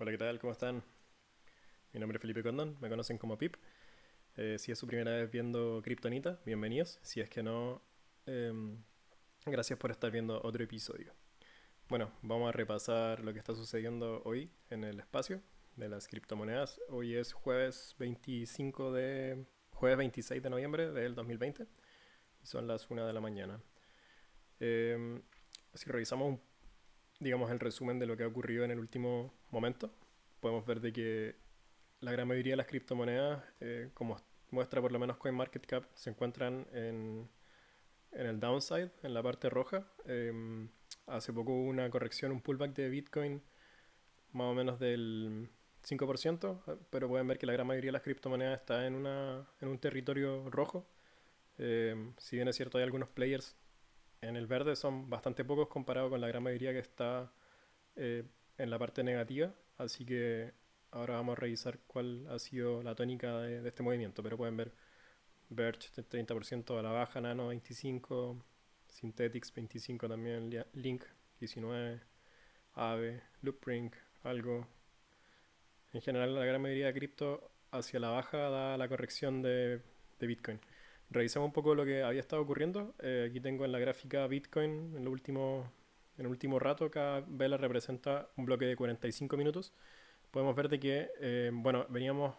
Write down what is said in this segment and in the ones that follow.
Hola, ¿qué tal? ¿Cómo están? Mi nombre es Felipe Condon, me conocen como Pip. Si es su primera vez viendo Kryptonita, bienvenidos. Si es que no, em, gracias por estar viendo otro episodio. Bueno, vamos a repasar lo que está sucediendo hoy en el espacio de las criptomonedas. Hoy es jueves 26 de noviembre del 2020 y son las 1 de la mañana. Em, si revisamos, digamos, el resumen de lo que ha ocurrido en el último momento, podemos ver de que la gran mayoría de las criptomonedas, como muestra por lo menos CoinMarketCap, se encuentran en el downside, en la parte roja. Hace poco hubo una corrección, un pullback de Bitcoin más o menos del 5%, pero pueden ver que la gran mayoría de las criptomonedas está en un territorio rojo. Si bien es cierto, hay algunos players en el verde, son bastante pocos comparado con la gran mayoría que está eh, en la parte negativa, así que ahora vamos a revisar cuál ha sido la tónica de este movimiento, pero pueden ver Verge 30% a la baja, Nano 25%, Synthetix 25% también, Link 19%, Aave, Loopring, algo. En general la gran mayoría de cripto hacia la baja da la corrección de Bitcoin. Revisamos un poco lo que había estado ocurriendo. Aquí tengo en la gráfica Bitcoin en el último rato. Cada vela representa un bloque de 45 minutos. Podemos ver de que, bueno, veníamos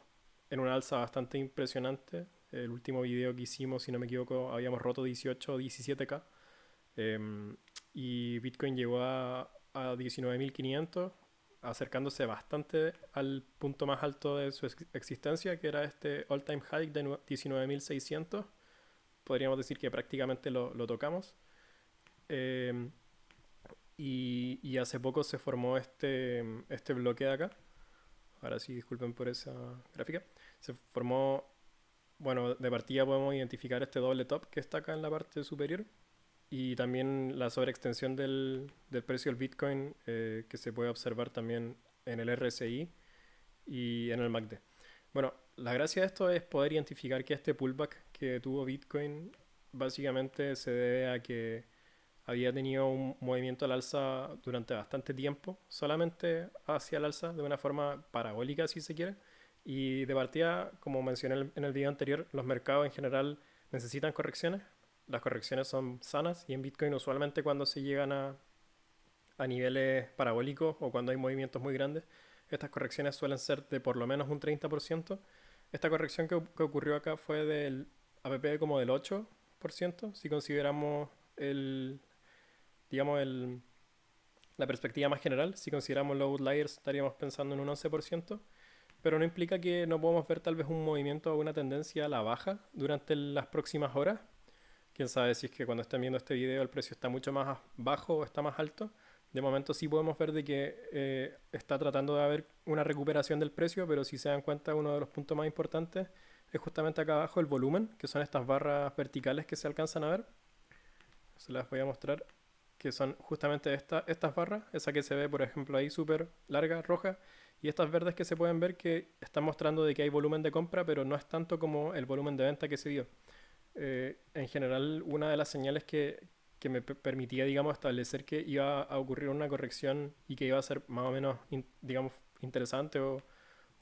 en una alza bastante impresionante. El último video que hicimos, si no me equivoco, habíamos roto 18 o 17K. Y Bitcoin llegó a 19.500, acercándose bastante al punto más alto de su existencia, que era este all-time high de 19.600. Podríamos decir que prácticamente lo tocamos. Eh, y hace poco se formó este bloque de acá. Ahora sí, disculpen por esa gráfica. Se formó, bueno, de partida podemos identificar este doble top que está acá en la parte superior. Y también la sobreextensión del precio del Bitcoin, que se puede observar también en el RSI y en el MACD. Bueno, la gracia de esto es poder identificar que este pullback que tuvo Bitcoin básicamente se debe a que había tenido un movimiento al alza durante bastante tiempo, solamente hacia el alza de una forma parabólica si se quiere. Y de partida, como mencioné en el video anterior, los mercados en general necesitan correcciones. Las correcciones son sanas y en Bitcoin usualmente cuando se llegan a niveles parabólicos o cuando hay movimientos muy grandes, estas correcciones suelen ser de por lo menos un 30%. Esta corrección que ocurrió acá fue del APP como del 8%, si consideramos el, digamos, la perspectiva más general. Si consideramos los outliers estaríamos pensando en un 11%, pero no implica que no podamos ver tal vez un movimiento o una tendencia a la baja durante las próximas horas. Quién sabe si es que cuando estén viendo este video el precio está mucho más bajo o está más alto. De momento sí podemos ver de que está tratando de haber una recuperación del precio, pero si se dan cuenta uno de los puntos más importantes es justamente acá abajo el volumen, que son estas barras verticales que se alcanzan a ver. Se las voy a mostrar, que son justamente estas barras, esa que se ve por ejemplo ahí súper larga, roja, y estas verdes que se pueden ver que están mostrando de que hay volumen de compra, pero no es tanto como el volumen de venta que se dio. En general, una de las señales que me permitía, digamos, establecer que iba a ocurrir una corrección y que iba a ser más o menos, digamos, interesante o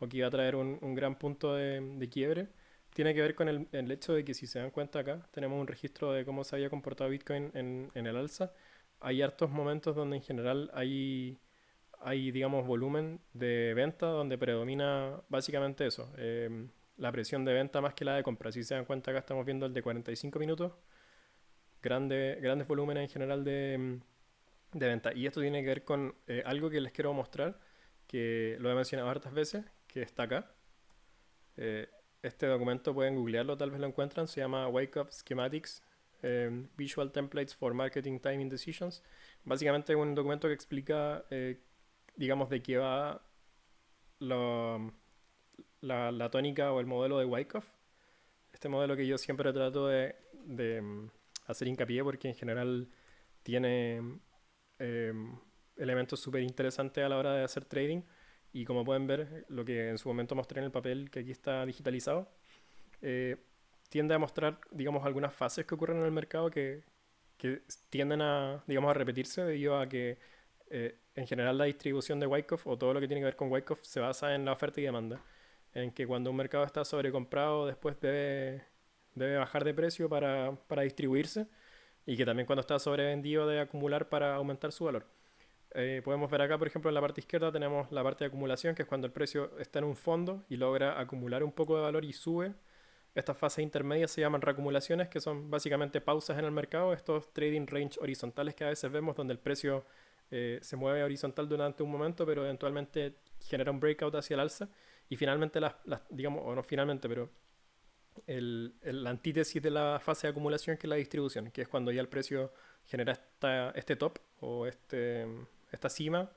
que iba a traer un gran punto de quiebre, tiene que ver con el hecho de que si se dan cuenta acá, tenemos un registro de cómo se había comportado Bitcoin en el alza. Hay hartos momentos donde en general hay digamos, volumen de venta donde predomina básicamente eso. La presión de venta más que la de compra. Si se dan cuenta, acá estamos viendo el de 45 minutos. Grandes volúmenes en general de venta. Y esto tiene que ver con algo que les quiero mostrar, que lo he mencionado hartas veces, que está acá. Eh, este documento pueden googlearlo, tal vez lo encuentran. Se llama Wake Up Schematics, Visual Templates for Marketing Timing Decisions. Básicamente es un documento que explica, digamos, de qué va lo, la tónica o el modelo de Wyckoff. Este modelo que yo siempre trato de hacer hincapié porque en general tiene eh, elementos súper interesantes a la hora de hacer trading. Y como pueden ver, lo que en su momento mostré en el papel que aquí está digitalizado, eh, tiende a mostrar, digamos, algunas fases que ocurren en el mercado que tienden a, digamos, a repetirse debido a que en general la distribución de Wyckoff o todo lo que tiene que ver con Wyckoff se basa en la oferta y demanda, en que cuando un mercado está sobrecomprado después debe bajar de precio para distribuirse y que también cuando está sobrevendido debe acumular para aumentar su valor. Podemos ver acá, por ejemplo, en la parte izquierda tenemos la parte de acumulación, que es cuando el precio está en un fondo y logra acumular un poco de valor y sube. Estas fases intermedias se llaman reacumulaciones, que son básicamente pausas en el mercado, estos trading range horizontales que a veces vemos donde el precio se mueve horizontal durante un momento, pero eventualmente genera un breakout hacia el alza y finalmente digamos, o no finalmente, pero la antítesis de la fase de acumulación, que es la distribución, que es cuando ya el precio genera este top o esta cima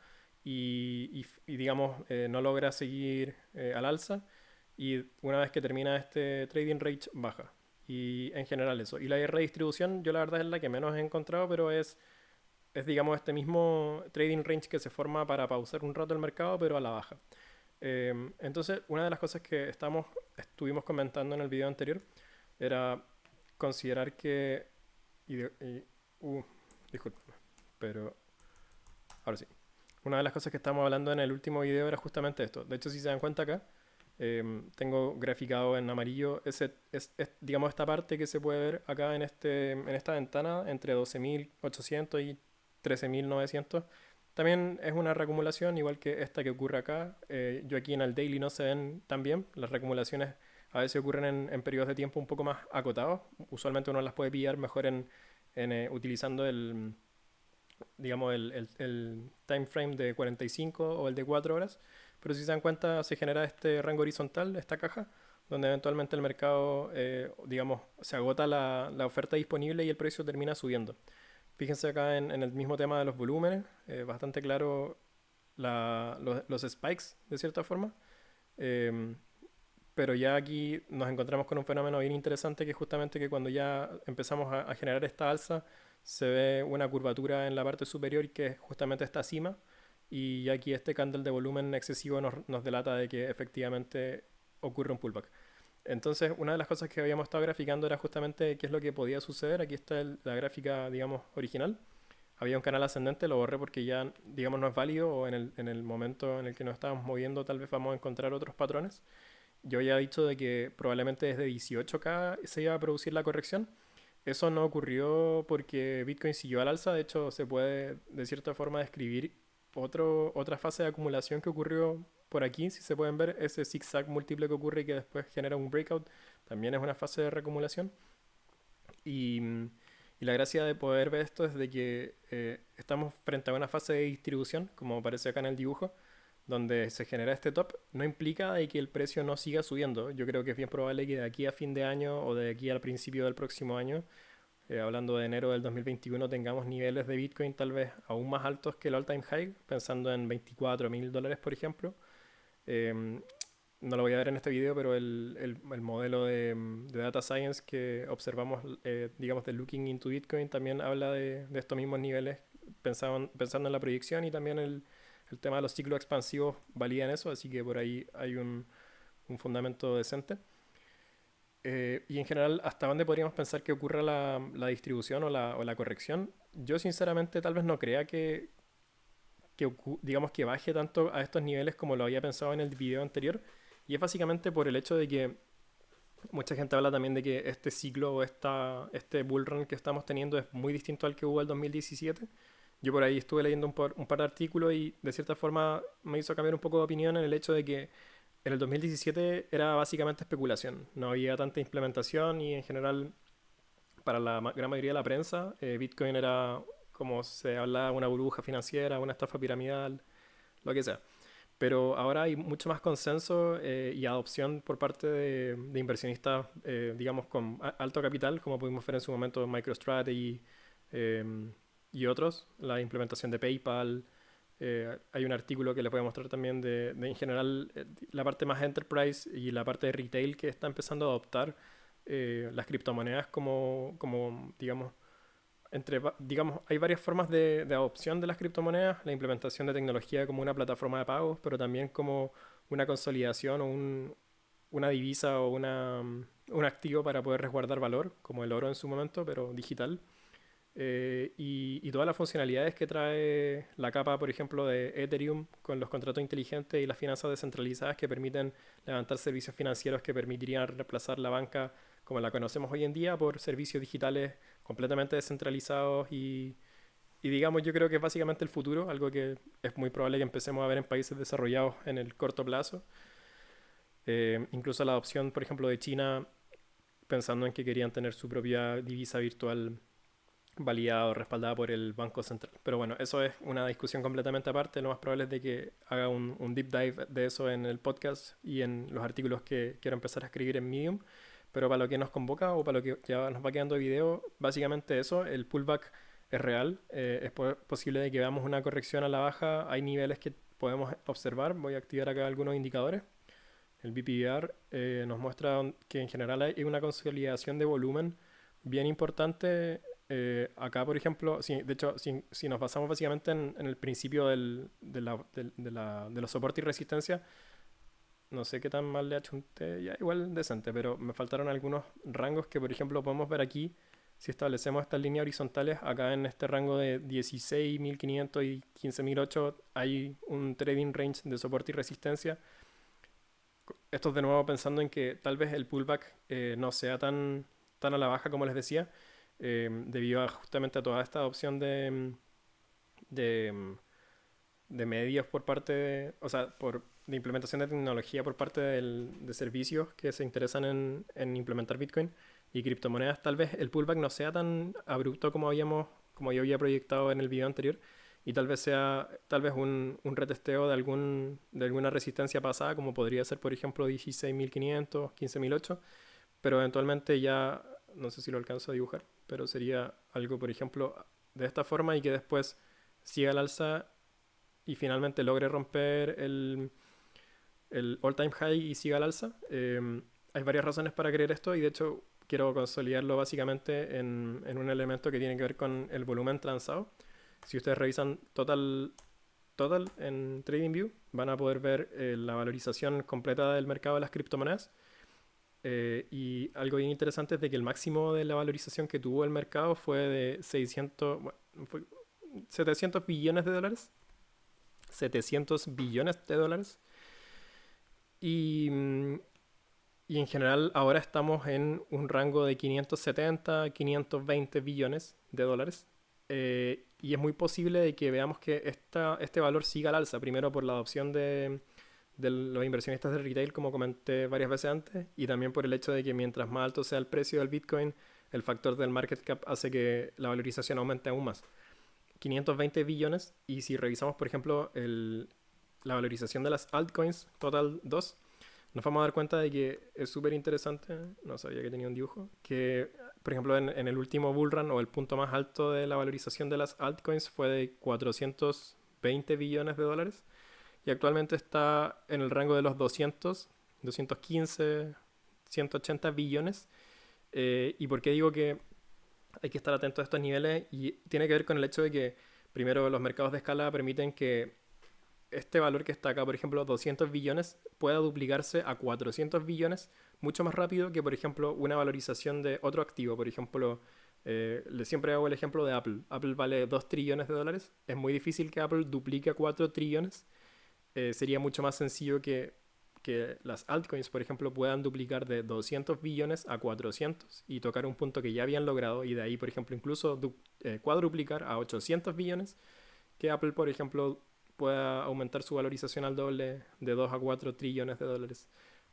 y digamos no logra seguir al alza y una vez que termina este trading range baja. Y en general eso. Y la redistribución yo la verdad es la que menos he encontrado, pero es digamos este mismo trading range que se forma para pausar un rato el mercado, pero a la baja. Entonces, una de las cosas que estuvimos comentando en el video anterior era considerar que... Y de- y- uh, disculpa, pero ahora sí. Una de las cosas que estábamos hablando en el último video era justamente esto. De hecho, si se dan cuenta acá, tengo graficado en amarillo digamos esta parte que se puede ver acá en esta ventana entre 12.800 y 13.900. También es una reacumulación igual que esta que ocurre acá. Yo aquí en el daily no se ven tan bien. Las reacumulaciones a veces ocurren en periodos de tiempo un poco más acotados. Usualmente uno las puede pillar mejor utilizando digamos, el time frame de 45 o el de 4 horas. Pero si se dan cuenta, se genera este rango horizontal, esta caja, donde eventualmente el mercado, digamos, se agota la oferta disponible y el precio termina subiendo. Fíjense acá en el mismo tema de los volúmenes, bastante claro los spikes, de cierta forma. Eh, pero ya aquí nos encontramos con un fenómeno bien interesante, que es justamente que cuando ya empezamos a generar esta alza, se ve una curvatura en la parte superior que es justamente esta cima, y aquí este candle de volumen excesivo nos delata de que efectivamente ocurre un pullback. Entonces, una de las cosas que habíamos estado graficando era justamente qué es lo que podía suceder. Aquí está la gráfica, digamos, original. Había un canal ascendente, lo borré porque ya, digamos, no es válido, o en el momento en el que nos estábamos moviendo tal vez vamos a encontrar otros patrones. Yo ya he dicho de que probablemente desde 18K se iba a producir la corrección. Eso no ocurrió porque Bitcoin siguió al alza. De hecho, se puede de cierta forma describir otra fase de acumulación que ocurrió por aquí. Si se pueden ver, ese zigzag múltiple que ocurre y que después genera un breakout, también es una fase de reacumulación. Y, y la gracia de poder ver esto es de que estamos frente a una fase de distribución, como aparece acá en el dibujo, donde se genera este top. No implica de que el precio no siga subiendo. Yo creo que es bien probable que de aquí a fin de año o de aquí al principio del próximo año, hablando de enero del 2021, tengamos niveles de Bitcoin tal vez aún más altos que el all-time high, pensando en $24.000, por ejemplo. Eh, no lo voy a ver en este video, pero el modelo de Data Science que observamos, digamos, de Looking into Bitcoin, también habla de estos mismos niveles, pensando en la proyección, y también el tema de los ciclos expansivos valida en eso, así que por ahí hay un fundamento decente. Y en general, ¿hasta dónde podríamos pensar que ocurra la distribución o la corrección? Yo sinceramente tal vez no crea digamos que baje tanto a estos niveles como lo había pensado en el video anterior. Y es básicamente por el hecho de que mucha gente habla también de que este ciclo o este bull run que estamos teniendo es muy distinto al que hubo el 2017. Yo por ahí estuve leyendo un par de artículos y de cierta forma me hizo cambiar un poco de opinión en el hecho de que en el 2017 era básicamente especulación. No había tanta implementación y en general para la gran mayoría de la prensa Bitcoin era, como se habla, una burbuja financiera, una estafa piramidal, lo que sea. Pero ahora hay mucho más consenso y adopción por parte de inversionistas, digamos, con alto capital, como pudimos ver en su momento MicroStrategy eh, y otros, la implementación de PayPal. Hay un artículo que les voy a mostrar también de en general la parte más enterprise y la parte de retail que está empezando a adoptar las criptomonedas como digamos, digamos, hay varias formas de adopción de las criptomonedas, la implementación de tecnología como una plataforma de pagos, pero también como una consolidación o una divisa o un activo para poder resguardar valor, como el oro en su momento, pero digital. y todas las funcionalidades que trae la capa, por ejemplo, de Ethereum con los contratos inteligentes y las finanzas descentralizadas que permiten levantar servicios financieros que permitirían reemplazar la banca como la conocemos hoy en día por servicios digitales completamente descentralizados y digamos, yo creo que es básicamente el futuro, algo que es muy probable que empecemos a ver en países desarrollados en el corto plazo. Incluso la adopción, por ejemplo, de China, pensando en que querían tener su propia divisa virtual validada o respaldada por el Banco Central. Pero bueno, eso es una discusión completamente aparte. Lo más probable es de que haga un deep dive de eso en el podcast y en los artículos que quiero empezar a escribir en Medium. Pero para lo que nos convoca o para lo que ya nos va quedando de video, básicamente eso, el pullback es real. Es posible de que veamos una corrección a la baja. Hay niveles que podemos observar. Voy a activar acá algunos indicadores. El BPR nos muestra que en general hay una consolidación de volumen bien importante. Acá, por ejemplo, de hecho, si nos basamos básicamente en el principio de los soportes y resistencia, no sé qué tan mal le achunté, ya igual decente, pero me faltaron algunos rangos que, por ejemplo, podemos ver aquí. Si establecemos estas líneas horizontales, acá en este rango de 16.500 y 15.008 hay un trading range de soporte y resistencia. Esto de nuevo pensando en que tal vez el pullback no sea tan a la baja como les decía, debido justamente a toda esta adopción de, de medios por parte o sea, de implementación de tecnología por parte de servicios que se interesan en implementar Bitcoin y criptomonedas. Tal vez el pullback no sea tan abrupto como yo había proyectado en el video anterior, y tal vez sea un retesteo de alguna resistencia pasada, como podría ser, por ejemplo, 16.500, 15.008, pero eventualmente ya, no sé si lo alcanzo a dibujar, pero sería algo, por ejemplo, de esta forma y que después siga al alza y finalmente logre romper el all-time high y siga al alza. Hay varias razones para creer esto y de hecho quiero consolidarlo básicamente en un elemento que tiene que ver con el volumen transado. Si ustedes revisan total en TradingView, van a poder ver la valorización completa del mercado de las criptomonedas. Y algo bien interesante es de que el máximo de la valorización que tuvo el mercado fue de 700 billones de dólares. 700 billones de dólares. Y, y en general ahora estamos en un rango de 570, 520 billones de dólares. Y es muy posible de que veamos que este valor siga al alza, primero por la adopción de los inversionistas de retail, como comenté varias veces antes, y también por el hecho de que mientras más alto sea el precio del Bitcoin, el factor del market cap hace que la valorización aumente aún más. 520 billones, y si revisamos, por ejemplo, la valorización de las altcoins, Total 2, nos vamos a dar cuenta de que es súper interesante, no sabía que tenía un dibujo, que por ejemplo en el último bullrun o el punto más alto de la valorización de las altcoins fue de 420 billones de dólares y actualmente está en el rango de los 215, 180 billones. ¿Y por qué digo que hay que estar atento a estos niveles? Y tiene que ver con el hecho de que primero los mercados de escala permiten que este valor que está acá, por ejemplo, 200 billones, pueda duplicarse a 400 billones mucho más rápido que, por ejemplo, una valorización de otro activo. Por ejemplo, siempre hago el ejemplo de Apple. Apple vale 2 trillones de dólares. Es muy difícil que Apple duplique a 4 trillones. Sería mucho más sencillo que las altcoins, por ejemplo, puedan duplicar de 200 billones a 400 y tocar un punto que ya habían logrado y de ahí, por ejemplo, incluso cuadruplicar a 800 billones, que Apple, por ejemplo, pueda aumentar su valorización al doble de 2 a 4 trillones de dólares.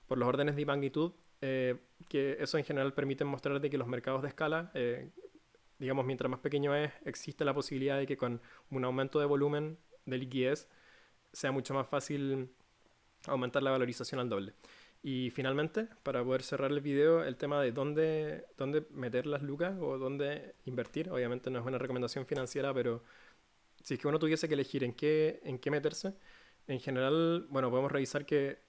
Por los órdenes de magnitud, que eso en general permite mostrar de que los mercados de escala, digamos, mientras más pequeño es, existe la posibilidad de que con un aumento de volumen de liquidez sea mucho más fácil aumentar la valorización al doble. Y finalmente, para poder cerrar el video, el tema de dónde meter las lucas o dónde invertir. Obviamente no es una recomendación financiera, pero si es que uno tuviese que elegir en qué meterse, en general, bueno, podemos revisar que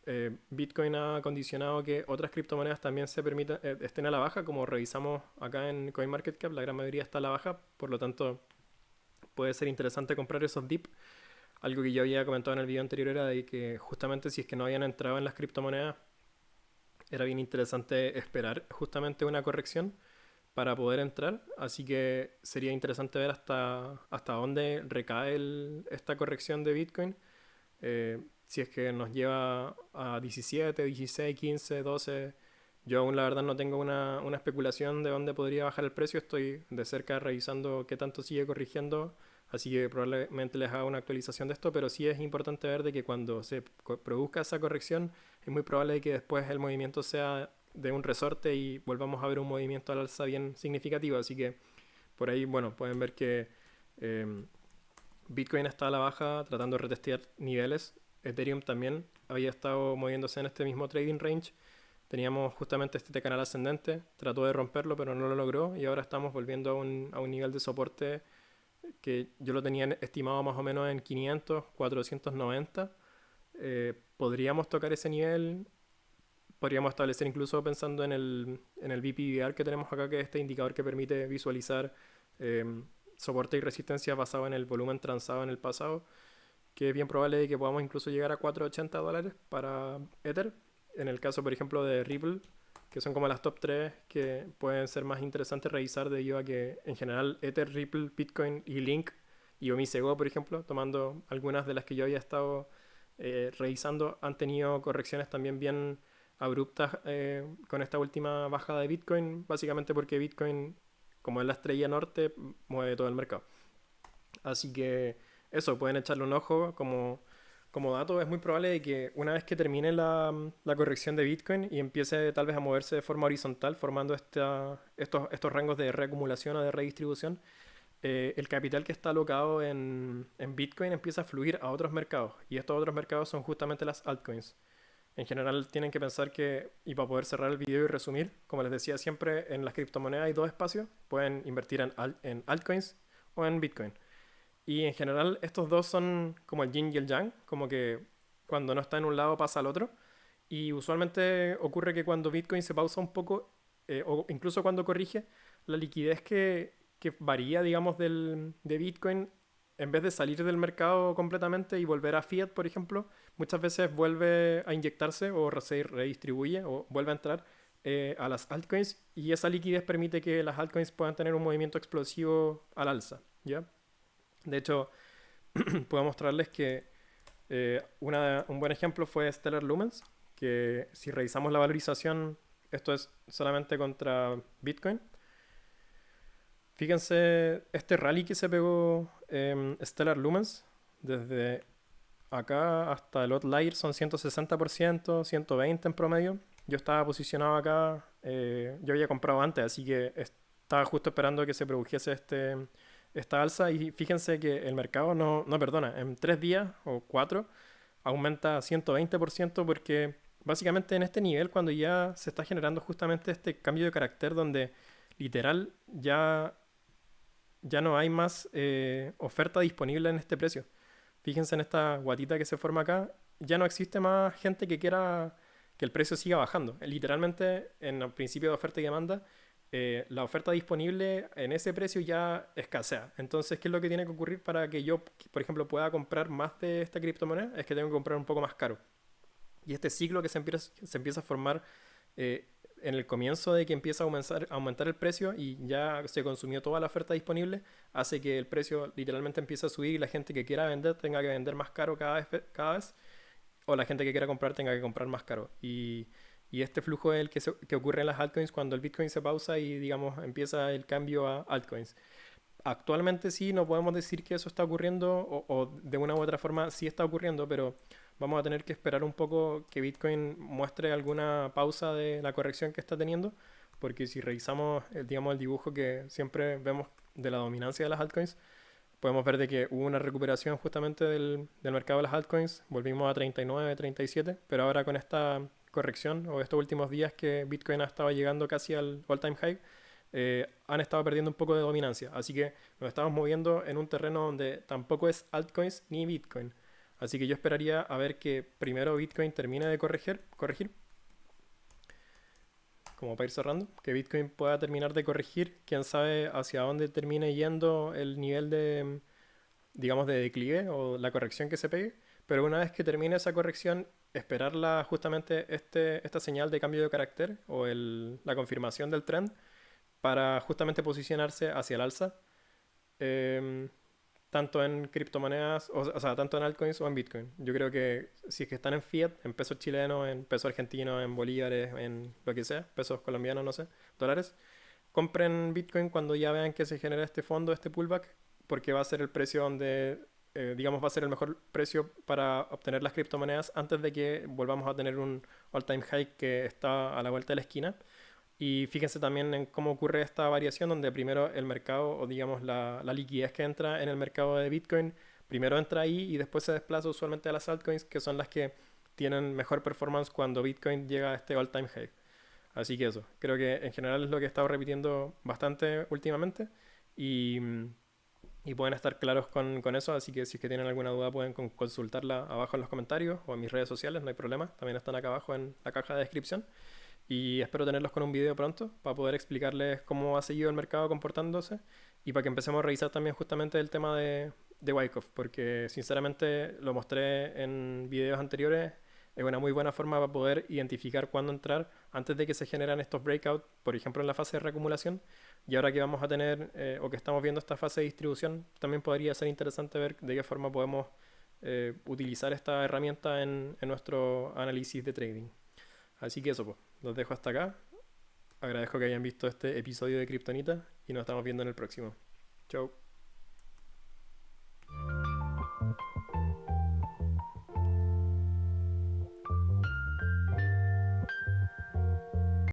Bitcoin ha condicionado que otras criptomonedas también estén a la baja, como revisamos acá en CoinMarketCap, la gran mayoría está a la baja, por lo tanto puede ser interesante comprar esos dip. Algo que yo había comentado en el video anterior era de que justamente si es que no habían entrado en las criptomonedas, era bien interesante esperar justamente una corrección para poder entrar, así que sería interesante ver hasta dónde recae esta corrección de Bitcoin. Si es que nos lleva a 17, 16, 15, 12. Yo aún la verdad no tengo una especulación de dónde podría bajar el precio. Estoy de cerca revisando qué tanto sigue corrigiendo. Así que probablemente les haga una actualización de esto. Pero sí es importante ver de que cuando se produzca esa corrección es muy probable que después el movimiento sea de un resorte y volvamos a ver un movimiento al alza bien significativo. Así que por ahí, bueno, pueden ver que eh, Bitcoin está a la baja tratando de retestear niveles. Ethereum también había estado moviéndose en este mismo trading range. Teníamos justamente este canal ascendente, trató de romperlo pero no lo logró y ahora estamos volviendo a un nivel de soporte que yo lo tenía estimado más o menos en 500, 490. Podríamos tocar ese nivel, podríamos establecer incluso pensando en el VPVR que tenemos acá, que es este indicador que permite visualizar eh, soporte y resistencia basado en el volumen transado en el pasado, que es bien probable de que podamos incluso llegar a $4.80 para Ether. En el caso, por ejemplo, de Ripple, que son como las top 3 que pueden ser más interesantes revisar debido a que en general Ether, Ripple, Bitcoin y Link y Omisego, por ejemplo, tomando algunas de las que yo había estado revisando, han tenido correcciones también bien abruptas con esta última bajada de Bitcoin, básicamente porque Bitcoin, como es la estrella norte, mueve todo el mercado. Así que eso, pueden echarle un ojo como dato. Es muy probable de que una vez que termine la corrección de Bitcoin y empiece tal vez a moverse de forma horizontal, formando estos rangos de reacumulación o de redistribución, el capital que está alocado en Bitcoin empieza a fluir a otros mercados. Y estos otros mercados son justamente las altcoins. En general tienen que pensar que, y para poder cerrar el video y resumir, como les decía siempre, en las criptomonedas hay dos espacios. Pueden invertir en altcoins o en Bitcoin. Y en general estos dos son como el yin y el yang, como que cuando no está en un lado pasa al otro. Y usualmente ocurre que cuando Bitcoin se pausa un poco, o incluso cuando corrige, la liquidez que varía, digamos, de Bitcoin, en vez de salir del mercado completamente y volver a fiat, por ejemplo, muchas veces vuelve a inyectarse o se redistribuye o vuelve a entrar a las altcoins y esa liquidez permite que las altcoins puedan tener un movimiento explosivo al alza, ¿ya? De hecho, puedo mostrarles que un buen ejemplo fue Stellar Lumens, que si revisamos la valorización, esto es solamente contra Bitcoin. Fíjense este rally que se pegó Stellar Lumens, desde acá hasta el outlier son 160%, 120 en promedio. Yo estaba posicionado acá, yo había comprado antes, así que estaba justo esperando que se produjese esta alza y fíjense que el mercado no perdona, en 3 días o 4 aumenta 120% porque básicamente en este nivel cuando ya se está generando justamente este cambio de carácter donde literal ya no hay más oferta disponible en este precio. Fíjense en esta guatita que se forma acá, ya no existe más gente que quiera que el precio siga bajando. Literalmente en el principio de oferta y demanda la oferta disponible en ese precio ya escasea. Entonces, ¿qué es lo que tiene que ocurrir para que yo, por ejemplo, pueda comprar más de esta criptomoneda? Es que tengo que comprar un poco más caro. Y este ciclo que se empieza a formar eh, en el comienzo de que empieza a aumentar el precio y ya se consumió toda la oferta disponible, hace que el precio literalmente empiece a subir y la gente que quiera vender tenga que vender más caro cada vez o la gente que quiera comprar tenga que comprar más caro. Y este flujo es el que ocurre en las altcoins cuando el Bitcoin se pausa y, digamos, empieza el cambio a altcoins. Actualmente sí, no podemos decir que eso está ocurriendo o de una u otra forma sí está ocurriendo, pero vamos a tener que esperar un poco que Bitcoin muestre alguna pausa de la corrección que está teniendo, porque si revisamos, digamos, el dibujo que siempre vemos de la dominancia de las altcoins, podemos ver de que hubo una recuperación justamente del mercado de las altcoins, volvimos a 39, 37, pero ahora con esta corrección o estos últimos días que Bitcoin ha estado llegando casi al all-time high, han estado perdiendo un poco de dominancia. Así que nos estamos moviendo en un terreno donde tampoco es altcoins ni Bitcoin. Así que yo esperaría a ver que primero Bitcoin termine de corregir, como para ir cerrando, que Bitcoin pueda terminar de corregir, quién sabe hacia dónde termine yendo el nivel de, digamos, de declive o la corrección que se pegue, pero una vez que termine esa corrección, esperarla justamente esta señal de cambio de carácter o la confirmación del trend para justamente posicionarse hacia el alza, em, tanto en criptomonedas, o sea, tanto en altcoins o en Bitcoin. Yo creo que si es que están en fiat, en pesos chilenos, en pesos argentinos, en bolívares, en lo que sea, pesos colombianos, no sé, dólares, compren Bitcoin cuando ya vean que se genera este fondo, este pullback, porque va a ser el precio donde, digamos, va a ser el mejor precio para obtener las criptomonedas antes de que volvamos a tener un all-time high que está a la vuelta de la esquina. Y fíjense también en cómo ocurre esta variación, donde primero el mercado, o digamos la liquidez que entra en el mercado de Bitcoin, primero entra ahí y después se desplaza usualmente a las altcoins, que son las que tienen mejor performance cuando Bitcoin llega a este all-time high. Así que eso, creo que en general es lo que he estado repitiendo bastante últimamente y, y pueden estar claros con eso, así que si es que tienen alguna duda pueden consultarla abajo en los comentarios o en mis redes sociales, no hay problema, también están acá abajo en la caja de descripción. Y espero tenerlos con un video pronto para poder explicarles cómo ha seguido el mercado comportándose y para que empecemos a revisar también justamente el tema de Wyckoff, porque sinceramente lo mostré en videos anteriores, es una muy buena forma para poder identificar cuándo entrar antes de que se generan estos breakouts, por ejemplo en la fase de reacumulación. Y ahora que vamos a tener o que estamos viendo esta fase de distribución, también podría ser interesante ver de qué forma podemos utilizar esta herramienta en nuestro análisis de trading. Así que eso, pues, los dejo hasta acá. Agradezco que hayan visto este episodio de Kryptonita y nos estamos viendo en el próximo. Chau.